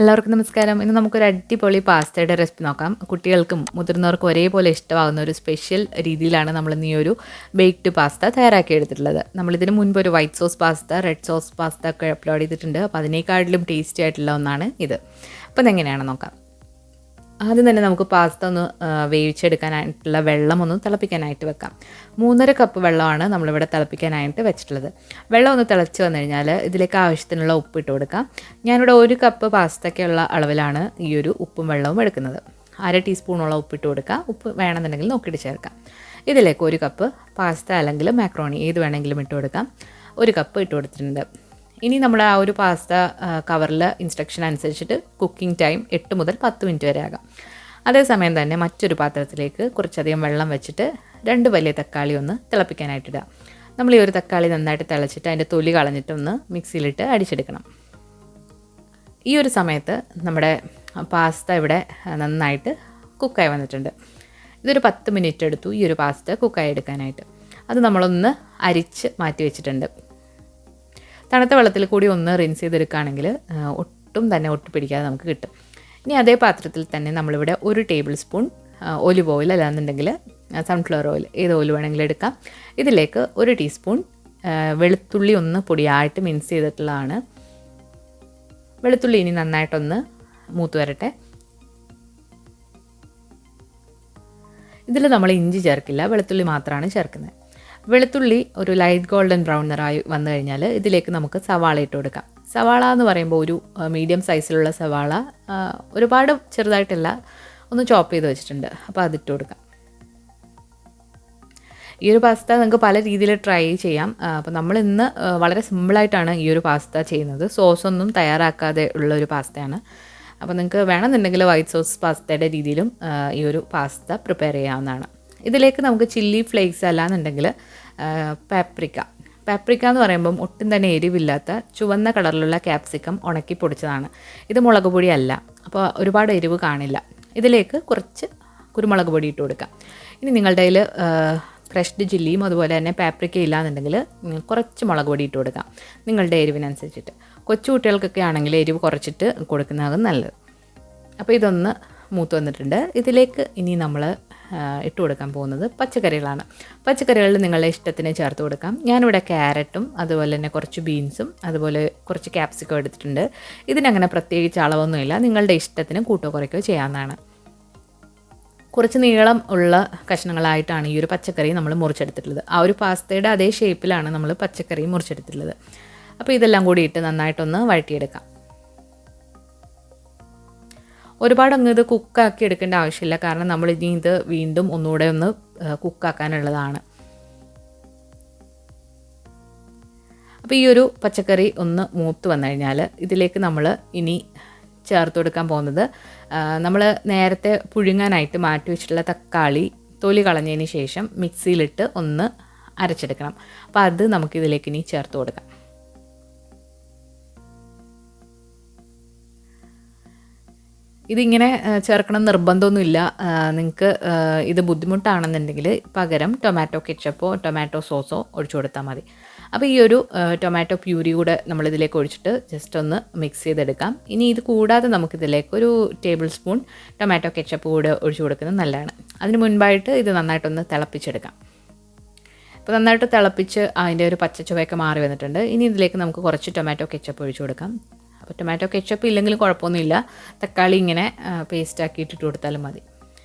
എല്ലാവർക്കും നമസ്കാരം. ഇന്ന് നമുക്കൊരു അടിപൊളി പാസ്തയുടെ റെസിപ്പി നോക്കാം. കുട്ടികൾക്കും മുതിർന്നവർക്കും ഒരേപോലെ ഇഷ്ടമാകുന്ന ഒരു സ്പെഷ്യൽ രീതിയിലാണ് നമ്മൾ ഇന്ന് ഈ ഒരു ബേക്ക്ഡ് പാസ്ത തയ്യാറാക്കി എടുത്തിട്ടുള്ളത്. നമ്മളിതിന് മുൻപ് ഒരു white sauce pasta, red sauce pasta ഒക്കെ അപ്ലോഡ് ചെയ്തിട്ടുണ്ട്. അപ്പോൾ അതിനേക്കാട്ടിലും ടേസ്റ്റി ആയിട്ടുള്ള ഒന്നാണ് ഇത്. അപ്പോൾ ഇതെങ്ങനെയാണെന്ന് നോക്കാം. ആദ്യം തന്നെ നമുക്ക് പാസ്ത ഒന്ന് വേവിച്ചെടുക്കാനായിട്ടുള്ള വെള്ളം ഒന്ന് തിളപ്പിക്കാനായിട്ട് വെക്കാം. 3.5 കപ്പ് വെള്ളമാണ് നമ്മളിവിടെ തിളപ്പിക്കാനായിട്ട് വെച്ചിട്ടുള്ളത്. വെള്ളം ഒന്ന് തിളച്ച് വന്നു കഴിഞ്ഞാൽ ഇതിലേക്ക് ആവശ്യത്തിനുള്ള ഉപ്പ് ഇട്ട് കൊടുക്കാം. ഞാനിവിടെ 1 കപ്പ് പാസ്തയ്ക്കുള്ള അളവിലാണ് ഈ ഒരു ഉപ്പും വെള്ളവും എടുക്കുന്നത്. 1/2 ടീസ്പൂണോളം ഉപ്പിട്ട് കൊടുക്കുക. ഉപ്പ് വേണമെന്നുണ്ടെങ്കിൽ നോക്കിയിട്ട് ചേർക്കാം. ഇതിലേക്ക് 1 കപ്പ് പാസ്ത അല്ലെങ്കിൽ മാക്രോണി ഏത് വേണമെങ്കിലും ഇട്ട് കൊടുക്കാം. 1 കപ്പ് ഇട്ട് കൊടുത്തിട്ടുണ്ട്. ഇനി നമ്മൾ ആ ഒരു പാസ്ത കവറിൽ ഇൻസ്ട്രക്ഷൻ അനുസരിച്ചിട്ട് കുക്കിംഗ് ടൈം 8 മുതൽ 10 മിനിറ്റ് വരെ ആകാം. അതേസമയം തന്നെ മറ്റൊരു പാത്രത്തിലേക്ക് കുറച്ചധികം വെള്ളം വെച്ചിട്ട് 2 വലിയ തക്കാളി ഒന്ന് തിളപ്പിക്കാനായിട്ടിടുക. നമ്മൾ ഈ ഒരു തക്കാളി നന്നായിട്ട് തിളച്ചിട്ട് അതിൻ്റെ തൊലി കളഞ്ഞിട്ടൊന്ന് മിക്സിയിലിട്ട് അടിച്ചെടുക്കണം. ഈ ഒരു സമയത്ത് നമ്മുടെ പാസ്ത ഇവിടെ നന്നായിട്ട് കുക്കായി വന്നിട്ടുണ്ട്. ഇതൊരു 10 മിനിറ്റ് എടുത്തു ഈ ഒരു പാസ്ത കുക്കായി എടുക്കാനായിട്ട്. അത് നമ്മളൊന്ന് അരിച്ച് മാറ്റി വെച്ചിട്ടുണ്ട്. തണുത്ത വെള്ളത്തിൽ കൂടി ഒന്ന് റിൻസ് ചെയ്തെടുക്കുകയാണെങ്കിൽ ഒട്ടും തന്നെ ഒട്ടിപ്പിടിക്കാതെ നമുക്ക് കിട്ടും. ഇനി അതേ പാത്രത്തിൽ തന്നെ നമ്മളിവിടെ 1 ടേബിൾ സ്പൂൺ ഒലിവ് ഓയിൽ അല്ലാന്നുണ്ടെങ്കിൽ സൺഫ്ലവർ ഓയിൽ ഏത് ഓയിൽ വേണമെങ്കിലും എടുക്കാം. ഇതിലേക്ക് 1 ടീസ്പൂൺ വെളുത്തുള്ളി ഒന്ന് പൊടിയായിട്ട് മിക്സ് ചെയ്തിട്ടുള്ളതാണ്. വെളുത്തുള്ളി ഇനി നന്നായിട്ടൊന്ന് മൂത്ത് വരട്ടെ. ഇതിൽ നമ്മൾ ഇഞ്ചി ചേർക്കില്ല, വെളുത്തുള്ളി മാത്രമാണ് ചേർക്കുന്നത്. വെളുത്തുള്ളി ഒരു ലൈറ്റ് ഗോൾഡൻ ബ്രൗൺ നിറമായി വന്നു കഴിഞ്ഞാൽ ഇതിലേക്ക് നമുക്ക് സവാള ഇട്ട് കൊടുക്കാം. സവാള എന്ന് പറയുമ്പോൾ ഒരു മീഡിയം സൈസിലുള്ള സവാള, ഒരുപാട് ചെറുതായിട്ടല്ല, ഒന്ന് ചോപ്പ് ചെയ്ത് വെച്ചിട്ടുണ്ട്. അപ്പോൾ അതിട്ട് കൊടുക്കാം. ഈ ഒരു പാസ്ത നിങ്ങൾക്ക് പല രീതിയിൽ ട്രൈ ചെയ്യാം. അപ്പോൾ നമ്മൾ ഇന്ന് വളരെ സിമ്പിളായിട്ടാണ് ഈ ഒരു പാസ്ത ചെയ്യുന്നത്. സോസൊന്നും തയ്യാറാക്കാതെ ഉള്ള ഒരു പാസ്തയാണ്. അപ്പോൾ നിങ്ങൾക്ക് വേണമെന്നുണ്ടെങ്കിൽ വൈറ്റ് സോസ് പാസ്തയുടെ രീതിയിലും ഈ ഒരു പാസ്ത പ്രിപ്പയർ ചെയ്യാവുന്നതാണ്. ഇതിലേക്ക് നമുക്ക് ചില്ലി ഫ്ലേക്സ് അല്ലാന്നുണ്ടെങ്കിൽ പാപ്രിക്ക എന്ന് പറയുമ്പം ഒട്ടും തന്നെ എരിവില്ലാത്ത ചുവന്ന കളറിലുള്ള ക്യാപ്സിക്കം ഉണക്കി പൊടിച്ചതാണ്. ഇത് മുളക് പൊടി അല്ല, അപ്പോൾ ഒരുപാട് എരിവ് കാണില്ല. ഇതിലേക്ക് കുറച്ച് കുരുമുളക് പൊടി ഇട്ട് കൊടുക്കാം. ഇനി നിങ്ങളുടെ കയ്യിൽ ക്രഷ്ഡ് ചില്ലിയും അതുപോലെ തന്നെ പാപ്രിക്ക ഇല്ലാന്നുണ്ടെങ്കിൽ കുറച്ച് മുളക് പൊടി ഇട്ട് കൊടുക്കാം, നിങ്ങളുടെ എരിവിനനുസരിച്ചിട്ട്. കൊച്ചു കുട്ടികൾക്കൊക്കെ ആണെങ്കിൽ എരിവ് കുറച്ചിട്ട് കൊടുക്കുന്നതാണ് നല്ലത്. അപ്പോൾ ഇതൊന്ന് മൂത്ത് വന്നിട്ടുണ്ട്. ഇതിലേക്ക് ഇനി നമ്മൾ ഇട്ട് കൊടുക്കാൻ പോകുന്നത് പച്ചക്കറികളാണ്. പച്ചക്കറികളിൽ നിങ്ങളുടെ ഇഷ്ടത്തിന് ചേർത്ത് കൊടുക്കാം. ഞാനിവിടെ ക്യാരറ്റും അതുപോലെ തന്നെ കുറച്ച് ബീൻസും അതുപോലെ കുറച്ച് ക്യാപ്സിക്കം എടുത്തിട്ടുണ്ട്. ഇതിനങ്ങനെ പ്രത്യേകിച്ച് അളവൊന്നുമില്ല, നിങ്ങളുടെ ഇഷ്ടത്തിന് കൂട്ടോ കുറയ്ക്കോ ചെയ്യാവുന്നതാണ്. കുറച്ച് നീളം ഉള്ള കഷ്ണങ്ങളായിട്ടാണ് ഈ ഒരു പച്ചക്കറി നമ്മൾ മുറിച്ചെടുത്തിട്ടുള്ളത്. ആ ഒരു പാസ്തയുടെ അതേ ഷേപ്പിലാണ് നമ്മൾ പച്ചക്കറി മുറിച്ചെടുത്തിട്ടുള്ളത്. അപ്പോൾ ഇതെല്ലാം കൂടി ഇട്ട് നന്നായിട്ടൊന്ന് വഴറ്റിയെടുക്കാം. ഒരുപാട് അങ്ങ് ഇത് കുക്കാക്കി എടുക്കേണ്ട ആവശ്യമില്ല, കാരണം നമ്മൾ ഇനി ഇത് വീണ്ടും ഒന്നുകൂടെ ഒന്ന് കുക്കാക്കാനുള്ളതാണ്. അപ്പോൾ ഈ ഒരു പച്ചക്കറി ഒന്ന് മൂത്ത് വന്നു കഴിഞ്ഞാൽ ഇതിലേക്ക് നമ്മൾ ഇനി ചേർത്ത് കൊടുക്കാൻ പോകുന്നത് നമ്മൾ നേരത്തെ പുഴുങ്ങാനായിട്ട് മാറ്റി വെച്ചിട്ടുള്ള തക്കാളി തൊലി കളഞ്ഞതിന് ശേഷം മിക്സിയിലിട്ട് ഒന്ന് അരച്ചെടുക്കണം. അപ്പോൾ അത് നമുക്കിതിലേക്ക് ഇനി ചേർത്ത് കൊടുക്കാം. ഇതിങ്ങനെ ചേർക്കണം നിർബന്ധമൊന്നുമില്ല. നിങ്ങൾക്ക് ഇത് ബുദ്ധിമുട്ടാണെന്നുണ്ടെങ്കിൽ പകരം ടൊമാറ്റോ കെച്ചപ്പോ ടൊമാറ്റോ സോസോ ഒഴിച്ചു കൊടുത്താൽ മതി. അപ്പോൾ ഈ ഒരു ടൊമാറ്റോ പ്യൂരി കൂടെ നമ്മളിതിലേക്ക് ഒഴിച്ചിട്ട് ജസ്റ്റ് ഒന്ന് മിക്സ് ചെയ്തെടുക്കാം. ഇനി ഇത് കൂടാതെ നമുക്കിതിലേക്ക് 1 ടേബിൾ സ്പൂൺ ടൊമാറ്റോ കെച്ചപ്പ് കൂടെ ഒഴിച്ചു കൊടുക്കുന്നത് നല്ലതാണ്. അതിന് മുൻപായിട്ട് ഇത് നന്നായിട്ടൊന്ന് തിളപ്പിച്ചെടുക്കാം. അപ്പോൾ നന്നായിട്ട് തിളപ്പിച്ച് അതിൻ്റെ ഒരു പച്ച ചുവയൊക്കെ മാറി വന്നിട്ടുണ്ട്. ഇനി ഇതിലേക്ക് നമുക്ക് കുറച്ച് ടൊമാറ്റോ കെച്ചപ്പ് ഒഴിച്ചു കൊടുക്കാം. അപ്പോൾ ടൊമാറ്റോ കെച്ചപ്പ് ഇല്ലെങ്കിലും കുഴപ്പമൊന്നുമില്ല, തക്കാളി ഇങ്ങനെ പേസ്റ്റ് ആക്കിയിട്ട് കൊടുത്താലും മതി.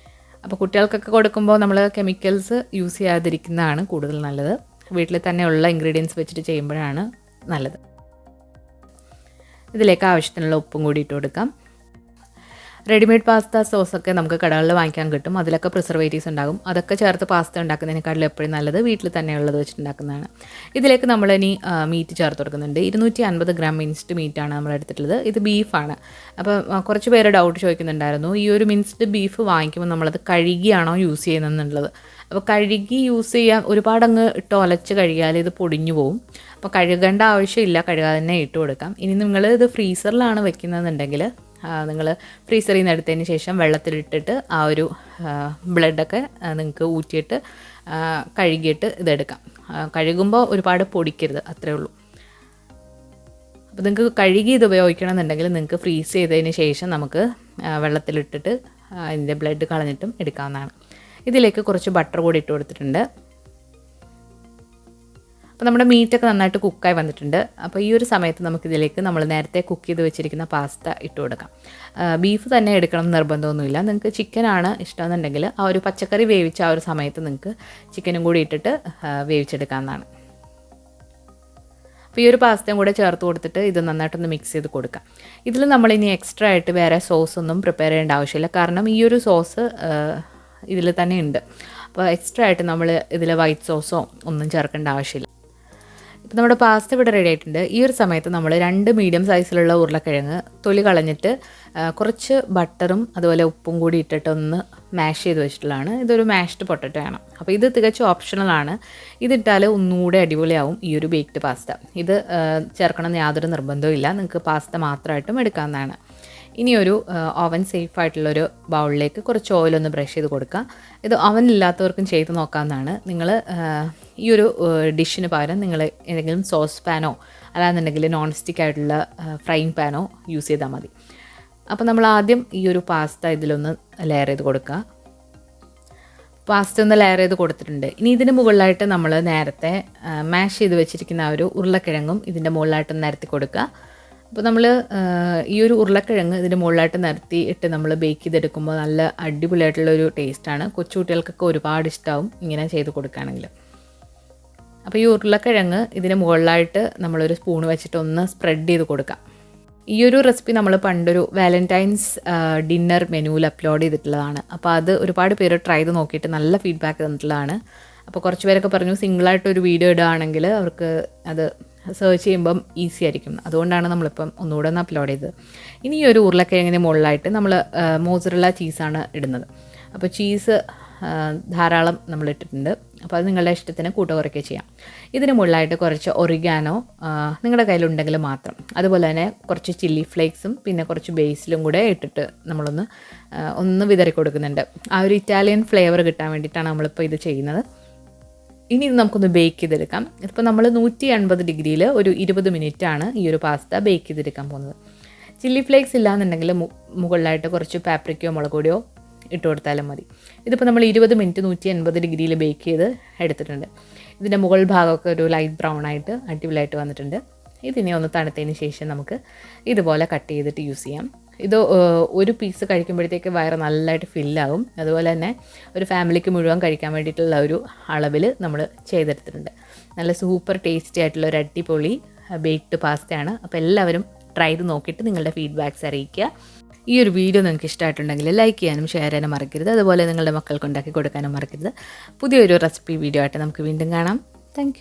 അപ്പോൾ കുട്ടികൾക്കൊക്കെ കൊടുക്കുമ്പോൾ നമ്മൾ കെമിക്കൽസ് യൂസ് ചെയ്യാതിരിക്കുന്നതാണ് കൂടുതൽ നല്ലത്. വീട്ടിൽ തന്നെയുള്ള ഇൻഗ്രീഡിയൻസ് വെച്ചിട്ട് ചെയ്യുമ്പോഴാണ് നല്ലത്. ഇതിലേക്ക് ആവശ്യത്തിനുള്ള ഉപ്പും കൂടി ഇട്ട് കൊടുക്കാം. റെഡിമെയ്ഡ് പാസ്ത സോസൊക്കെ നമുക്ക് കടകളിൽ വാങ്ങിക്കാൻ കിട്ടും. അതിലൊക്കെ പ്രിസർവേറ്റീവ്സ് ഉണ്ടാകും. അതൊക്കെ ചേർത്ത് പാസ്ത ഉണ്ടാക്കുന്നതിനേക്കാളും എപ്പോഴും നല്ലത് വീട്ടിൽ തന്നെയുള്ളത് വെച്ചിട്ടുണ്ടാക്കുന്നതാണ്. ഇതിലേക്ക് നമ്മളിനി മീറ്റ് ചേർത്ത് കൊടുക്കുന്നുണ്ട്. 250 ഗ്രാം മിൻസ്ഡ് മീറ്റാണ് നമ്മൾ എടുത്തിട്ടുള്ളത്. ഇത് ബീഫാണ്. അപ്പോൾ കുറച്ച് പേര് ഡൗട്ട് ചോദിക്കുന്നുണ്ടായിരുന്നു, ഈ ഒരു മിൻസ്ഡ് ബീഫ് വാങ്ങിക്കുമ്പോൾ നമ്മളത് കഴുകിയാണോ യൂസ് ചെയ്യുന്നതെന്നുള്ളത്. അപ്പോൾ കഴുകി യൂസ് ചെയ്യാൻ ഒരുപാട് അങ്ങ് ഇട്ട് ഒലച്ച് കഴുകിയാൽ ഇത് പൊടിഞ്ഞു പോകും. അപ്പോൾ കഴുകേണ്ട ആവശ്യമില്ല, കഴുകാതെ തന്നെ ഇട്ട് കൊടുക്കാം. ഇനി നിങ്ങൾ ഇത് ഫ്രീസറിലാണ് വെക്കുന്നതെന്നുണ്ടെങ്കിൽ നിങ്ങൾ ഫ്രീസറിൽ നിന്ന് എടുത്തതിന് ശേഷം വെള്ളത്തിലിട്ടിട്ട് ആ ഒരു ബ്ലഡൊക്കെ നിങ്ങൾക്ക് ഊറ്റിയിട്ട് കഴുകിയിട്ട് ഇതെടുക്കാം. കഴുകുമ്പോൾ ഒരുപാട് പൊടിക്കരുത്, അത്രേ ഉള്ളൂ. അപ്പോൾ നിങ്ങൾക്ക് കഴുകി ഇത് ഉപയോഗിക്കണമെന്നുണ്ടെങ്കിൽ നിങ്ങൾക്ക് ഫ്രീസ് ചെയ്തതിന് ശേഷം നമുക്ക് വെള്ളത്തിലിട്ടിട്ട് അതിൻ്റെ ബ്ലഡ് കളഞ്ഞിട്ടും എടുക്കാവുന്നതാണ്. ഇതിലേക്ക് കുറച്ച് ബട്ടർ കൂടി ഇട്ട് കൊടുത്തിട്ടുണ്ട്. അപ്പോൾ നമ്മുടെ മീറ്റൊക്കെ നന്നായിട്ട് കുക്കായി വന്നിട്ടുണ്ട്. അപ്പോൾ ഈ ഒരു സമയത്ത് നമുക്കിതിലേക്ക് നമ്മൾ നേരത്തെ കുക്ക് ചെയ്ത് വെച്ചിരിക്കുന്ന പാസ്ത ഇട്ട് കൊടുക്കാം. ബീഫ് തന്നെ എടുക്കണം എന്ന് നിർബന്ധമൊന്നുമില്ല. നിങ്ങൾക്ക് ചിക്കനാണ് ഇഷ്ടമെന്നുണ്ടെങ്കിൽ ആ ഒരു പച്ചക്കറി വേവിച്ച ആ ഒരു സമയത്ത് നിങ്ങൾക്ക് ചിക്കനും കൂടി ഇട്ടിട്ട് വേവിച്ചെടുക്കാവുന്നതാണ്. അപ്പോൾ ഈ ഒരു പാസ്തയും കൂടെ ചേർത്ത് കൊടുത്തിട്ട് ഇത് നന്നായിട്ടൊന്ന് മിക്സ് ചെയ്ത് കൊടുക്കാം. ഇതിൽ നമ്മളിനി എക്സ്ട്രാ ആയിട്ട് വേറെ സോസൊന്നും പ്രിപ്പയർ ചെയ്യേണ്ട ആവശ്യമില്ല. കാരണം ഈ ഒരു സോസ് ഇതിൽ തന്നെ ഉണ്ട്. അപ്പോൾ എക്സ്ട്രാ ആയിട്ട് നമ്മൾ ഇതിൽ വൈറ്റ് സോസോ ഒന്നും ചേർക്കേണ്ട ആവശ്യമില്ല. ഇപ്പോൾ നമ്മുടെ പാസ്ത ഇവിടെ റെഡി ആയിട്ടുണ്ട്. ഈ ഒരു സമയത്ത് നമ്മൾ 2 മീഡിയം സൈസിലുള്ള ഉരുളക്കിഴങ്ങ് തൊലി കളഞ്ഞിട്ട് കുറച്ച് ബട്ടറും അതുപോലെ ഉപ്പും കൂടി ഇട്ടിട്ട് ഒന്ന് മാഷ് ചെയ്ത് വെച്ചിട്ടുള്ളതാണ്. ഇതൊരു മാഷ്ഡ് പൊട്ടറ്റോ ആണ്. അപ്പോൾ ഇത് തികച്ചും ഓപ്ഷണലാണ്. ഇതിട്ടാൽ ഒന്നുകൂടെ അടിപൊളിയാവും ഈ ഒരു ബേക്ക്ഡ് പാസ്ത. ഇത് ചേർക്കണമെന്ന് യാതൊരു നിർബന്ധവും ഇല്ല. നിങ്ങൾക്ക് പാസ്ത മാത്രമായിട്ടും എടുക്കാവുന്നതാണ്. ഇനിയൊരു ഓവൻ സേഫ് ആയിട്ടുള്ളൊരു ബൗളിലേക്ക് കുറച്ച് ഓയിലൊന്ന് ബ്രഷ് ചെയ്ത് കൊടുക്കുക. ഇത് ഓവൻ ഇല്ലാത്തവർക്കും ചെയ്ത് നോക്കാവുന്നതാണ്. നിങ്ങൾ ഈ ഒരു ഡിഷിന് പകരം നിങ്ങൾ ഏതെങ്കിലും സോസ് പാനോ അല്ലാന്നുണ്ടെങ്കിൽ നോൺ സ്റ്റിക്ക് ആയിട്ടുള്ള ഫ്രൈയിങ് പാനോ യൂസ് ചെയ്താൽ മതി. അപ്പോൾ നമ്മൾ ആദ്യം ഈ ഒരു പാസ്ത ഇതിലൊന്ന് ലെയർ ചെയ്ത് കൊടുക്കുക. പാസ്ത ഒന്ന് ലെയർ ചെയ്ത് കൊടുത്തിട്ടുണ്ട്. ഇനി ഇതിന് മുകളിലായിട്ട് നമ്മൾ നേരത്തെ മാഷ് ചെയ്ത് വെച്ചിരിക്കുന്ന ആ ഒരു ഉരുളക്കിഴങ്ങും ഇതിൻ്റെ മുകളിലായിട്ട് നിരത്തി കൊടുക്കുക. അപ്പോൾ നമ്മൾ ഈ ഒരു ഉരുളക്കിഴങ്ങ് ഇതിൻ്റെ മുകളിലായിട്ട് നിരത്തി ഇട്ട് നമ്മൾ ബേക്ക് ചെയ്തെടുക്കുമ്പോൾ നല്ല അടിപൊളിയായിട്ടുള്ളൊരു ടേസ്റ്റാണ്. കൊച്ചുകുട്ടികൾക്കൊക്കെ ഒരുപാട് ഇഷ്ടമാവും ഇങ്ങനെ ചെയ്ത് കൊടുക്കുകയാണെങ്കിൽ. അപ്പോൾ ഈ ഉരുളക്കിഴങ്ങ് ഇതിന് മുകളിലായിട്ട് നമ്മളൊരു സ്പൂൺ വെച്ചിട്ട് ഒന്ന് സ്പ്രെഡ് ചെയ്ത് കൊടുക്കാം. ഈ ഒരു റെസിപ്പി നമ്മൾ പണ്ടൊരു വാലൻറ്റൈൻസ് ഡിന്നർ മെനുവിൽ അപ്ലോഡ് ചെയ്തിട്ടുള്ളതാണ്. അപ്പോൾ അത് ഒരുപാട് പേര് ട്രൈ ചെയ്ത് നോക്കിയിട്ട് നല്ല ഫീഡ്ബാക്ക് തന്നിട്ടുള്ളതാണ്. അപ്പോൾ കുറച്ച് പേരൊക്കെ പറഞ്ഞു സിംഗിളായിട്ടൊരു വീഡിയോ ഇടുകയാണെങ്കിൽ അവർക്ക് അത് സെർച്ച് ചെയ്യുമ്പം ഈസി ആയിരിക്കും. അതുകൊണ്ടാണ് നമ്മളിപ്പം ഒന്നുകൂടെ ഒന്ന് അപ്ലോഡ് ചെയ്തത്. ഇനി ഈ ഒരു ഉരുളക്കിഴങ്ങിന് മുകളിലായിട്ട് നമ്മൾ മോസറല്ല ചീസാണ് ഇടുന്നത്. അപ്പോൾ ചീസ് ധാരാളം നമ്മൾ ഇട്ടിട്ടുണ്ട്. അപ്പോൾ അത് നിങ്ങളുടെ ഇഷ്ടത്തിന് കൂട്ടുകുറയ്ക്കുക ചെയ്യാം. ഇതിന് മുകളിലായിട്ട് കുറച്ച് ഒറിഗാനോ നിങ്ങളുടെ കയ്യിലുണ്ടെങ്കിൽ മാത്രം, അതുപോലെ തന്നെ കുറച്ച് ചില്ലി ഫ്ലേക്സും പിന്നെ കുറച്ച് ബേസിലും കൂടെ ഇട്ടിട്ട് ഒന്ന് വിതറി കൊടുക്കുന്നുണ്ട്. ആ ഒരു ഇറ്റാലിയൻ ഫ്ലേവർ കിട്ടാൻ വേണ്ടിയിട്ടാണ് നമ്മളിപ്പോൾ ഇത് ചെയ്യുന്നത്. ഇനി ഇത് നമുക്കൊന്ന് ബേക്ക് ചെയ്തെടുക്കാം. ഇപ്പോൾ നമ്മൾ 180 ഡിഗ്രിയിൽ ഒരു 20 മിനിറ്റാണ് ഈ ഒരു പാസ്ത ബേക്ക് ചെയ്തെടുക്കാൻ പോകുന്നത്. ചില്ലി ഫ്ലേക്സ് ഇല്ലാന്നുണ്ടെങ്കിൽ മുകളിലായിട്ട് കുറച്ച് പാപ്രിക്കയോ മുളക് പൊടിയോ ഇട്ട് കൊടുത്താലും മതി. ഇതിപ്പോൾ നമ്മൾ 20 മിനിറ്റ് 180 ഡിഗ്രിയിൽ ബേക്ക് ചെയ്ത് എടുത്തിട്ടുണ്ട്. ഇതിൻ്റെ മുകൾ ഭാഗമൊക്കെ ഒരു ലൈറ്റ് ബ്രൗൺ ആയിട്ട് അടിപൊളിയായിട്ട് വന്നിട്ടുണ്ട്. ഇതിനെ ഒന്ന് തണുത്തതിന് ശേഷം നമുക്ക് ഇതുപോലെ കട്ട് ചെയ്തിട്ട് യൂസ് ചെയ്യാം. ഇത് ഒരു പീസ് കഴിക്കുമ്പോഴത്തേക്ക് വയറ് നല്ലതായിട്ട് ഫില്ലാകും. അതുപോലെ തന്നെ ഒരു ഫാമിലിക്ക് മുഴുവൻ കഴിക്കാൻ വേണ്ടിയിട്ടുള്ള ഒരു അളവിൽ നമ്മൾ ചെയ്തെടുത്തിട്ടുണ്ട്. നല്ല സൂപ്പർ ടേസ്റ്റി ആയിട്ടുള്ള ഒരു അടിപൊളി ബേക്ക്ഡ് പാസ്തയാണ്. അപ്പോൾ എല്ലാവരും ട്രൈ ചെയ്ത് നോക്കിയിട്ട് നിങ്ങളുടെ ഫീഡ്ബാക്ക്സ് അറിയിക്കുക. ഈ ഒരു വീഡിയോ നിങ്ങൾക്ക് ഇഷ്ടമായിട്ടുണ്ടെങ്കിൽ ലൈക്ക് ചെയ്യാനും ഷെയർ ചെയ്യാനും മറക്കരുത്. അതുപോലെ നിങ്ങളുടെ മക്കൾക്ക് ഉണ്ടാക്കി കൊടുക്കാനും മറക്കരുത്. പുതിയൊരു റെസിപ്പി വീഡിയോ ആയിട്ട് നമുക്ക് വീണ്ടും കാണാം. താങ്ക്